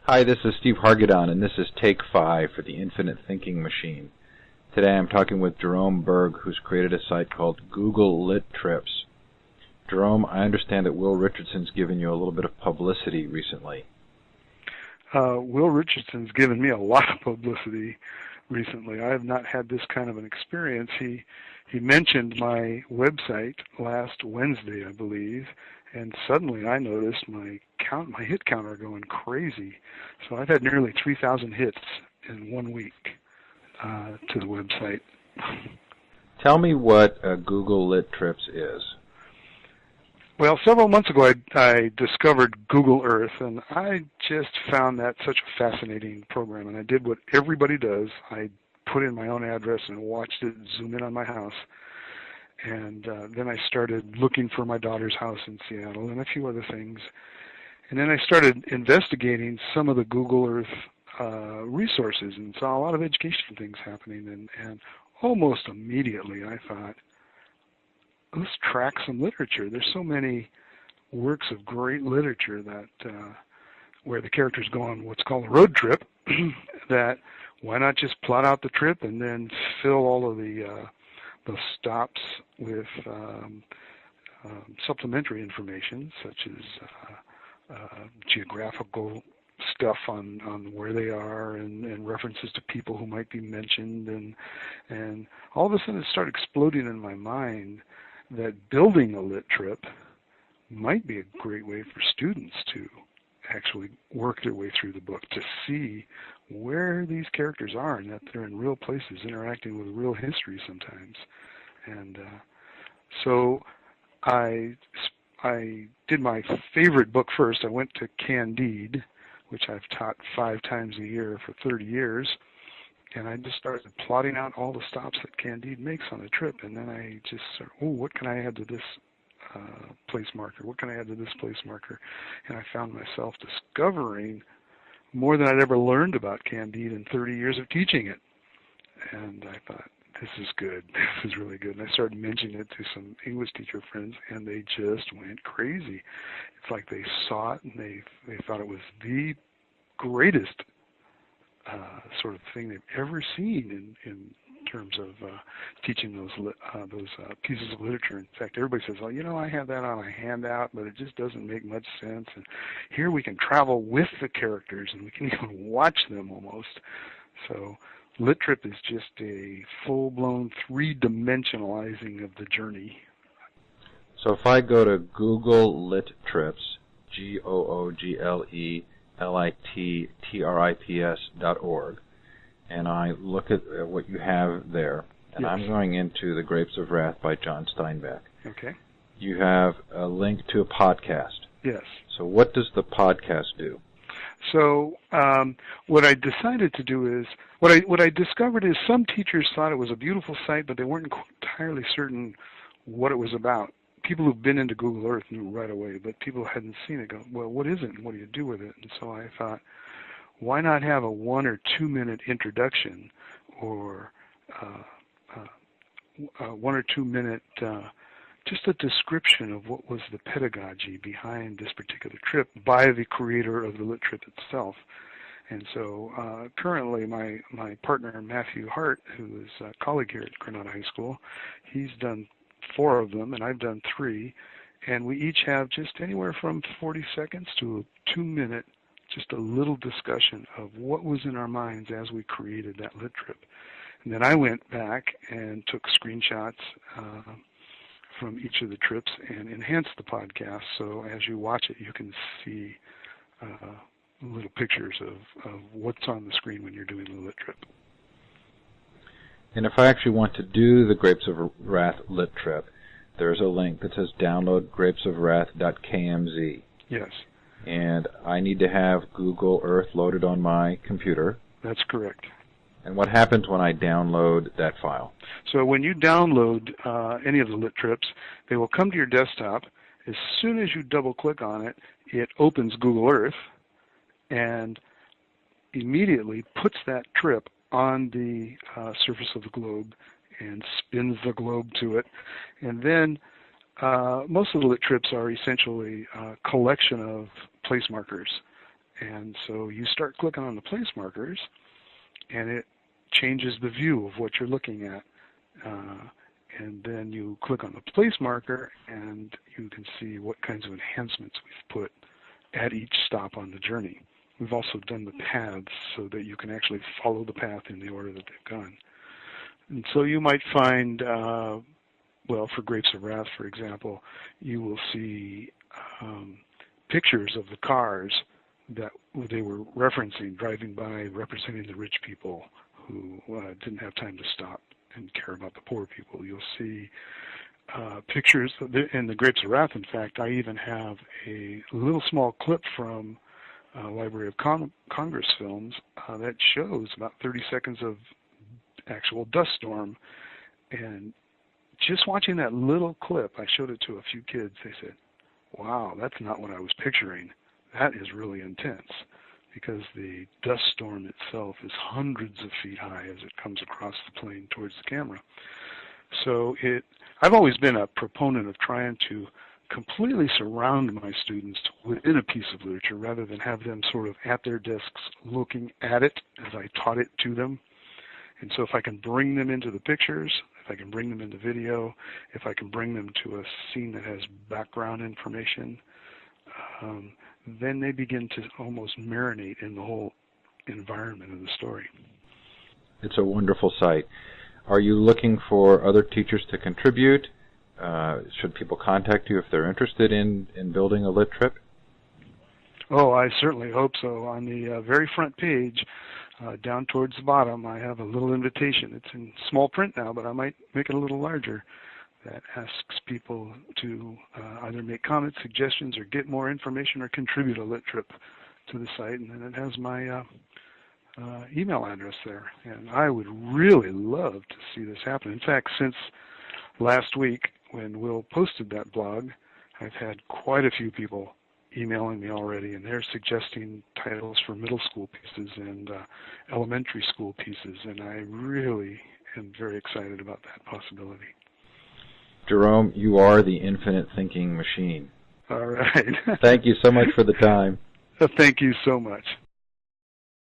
Hi, this is Steve Hargadon, and this is Take 5 for the Infinite Thinking Machine. Today I'm talking with Jerome Burg, who's created a site called Google Lit Trips. Jerome, I understand that Will Richardson's given you a little bit of publicity recently. Will Richardson's given me a lot of publicity recently. I have not had this kind of an experience. He mentioned my website last Wednesday, I believe, and suddenly I noticed my hit counter going crazy. So I've had nearly 3,000 hits in 1 week to the website. Tell me what Google Lit Trips is. Well, several months ago I discovered Google Earth, and I just found that such a fascinating program. And I did what everybody does. I put in my own address and watched it zoom in on my house. And then I started looking for my daughter's house in Seattle and a few other things. And then I started investigating some of the Google Earth resources and saw a lot of education things happening. And almost immediately I thought, let's track some literature. There's so many works of great literature that where the characters go on what's called a road trip, that why not just plot out the trip and then fill all of the stops with supplementary information, such as geographical stuff on where they are and references to people who might be mentioned, and all of a sudden it started exploding in my mind that building a lit trip might be a great way for students to actually work their way through the book, to see where these characters are and that they're in real places interacting with real history sometimes. And so I did my favorite book first. I went to Candide, which I've taught 5 times a year for 30 years, and I just started plotting out all the stops that Candide makes on a trip. And then I just said, what can I add to this place marker? What can I add to this place marker? And I found myself discovering more than I'd ever learned about Candide in 30 years of teaching it. And I thought, this is good. This is really good. And I started mentioning it to some English teacher friends, and they just went crazy. It's like they saw it, and they thought it was the greatest sort of thing they've ever seen in terms of teaching those pieces of literature. In fact, everybody says, well, I have that on a handout, but it just doesn't make much sense. And here we can travel with the characters, and we can even watch them almost. So Lit Trip is just a full-blown 3-dimensionalizing of the journey. So if I go to Google Lit Trips, GOOGLELITTRIPS.org, and I look at what you have there, and yes. I'm going into The Grapes of Wrath by John Steinbeck. Okay. You have a link to a podcast. Yes. So what does the podcast do? So what I decided to do is, what I discovered is some teachers thought it was a beautiful site, but they weren't entirely certain what it was about. People who've been into Google Earth knew right away, but people who hadn't seen it go, well, what is it and what do you do with it? And so I thought, why not have a 1 or 2 minute introduction, or 1 or 2 minute just a description of what was the pedagogy behind this particular trip by the creator of the Lit Trip itself. And so currently my partner, Matthew Hart, who is a colleague here at Granada High School, he's done 4 of them, and I've done 3. And we each have just anywhere from 40 seconds to a 2 minute, just a little discussion of what was in our minds as we created that Lit Trip. And then I went back and took screenshots from each of the trips and enhanced the podcast, so as you watch it, you can see little pictures of what's on the screen when you're doing the Lit Trip. And if I actually want to do the Grapes of Wrath Lit Trip, there's a link that says download grapesofwrath.kmz. Yes. And I need to have Google Earth loaded on my computer. That's correct. And what happens when I download that file? So when you download any of the Lit Trips, they will come to your desktop. As soon as you double-click on it, it opens Google Earth and immediately puts that trip on the surface of the globe and spins the globe to it. And then most of the Lit Trips are essentially a collection of place markers. And so you start clicking on the place markers, and it changes the view of what you're looking at. And then you click on the place marker, and you can see what kinds of enhancements we've put at each stop on the journey. We've also done the paths so that you can actually follow the path in the order that they've gone. And so you might find, well, for Grapes of Wrath, for example, you will see pictures of the cars that they were referencing, driving by, representing the rich people who didn't have time to stop and care about the poor people. You'll see pictures in the Grapes of Wrath. In fact, I even have a little small clip from Library of Congress films that shows about 30 seconds of actual dust storm. And just watching that little clip, I showed it to a few kids. They said, wow, that's not what I was picturing. That is really intense, because the dust storm itself is hundreds of feet high as it comes across the plane towards the camera. So I've always been a proponent of trying to completely surround my students within a piece of literature rather than have them sort of at their desks looking at it as I taught it to them. And so if I can bring them into the pictures, if I can bring them into video, if I can bring them to a scene that has background information, then they begin to almost marinate in the whole environment of the story. It's a wonderful site. Are you looking for other teachers to contribute? Should people contact you if they're interested in building a lit trip? Oh, I certainly hope so. On the very front page, down towards the bottom, I have a little invitation. It's in small print now, but I might make it a little larger. That asks people to either make comments, suggestions, or get more information, or contribute a lit trip to the site. And then it has my email address there. And I would really love to see this happen. In fact, since last week when Will posted that blog, I've had quite a few people emailing me already, and they're suggesting titles for middle school pieces and elementary school pieces. And I really am very excited about that possibility. Jerome, you are the infinite thinking machine. All right. Thank you so much for the time. Thank you so much.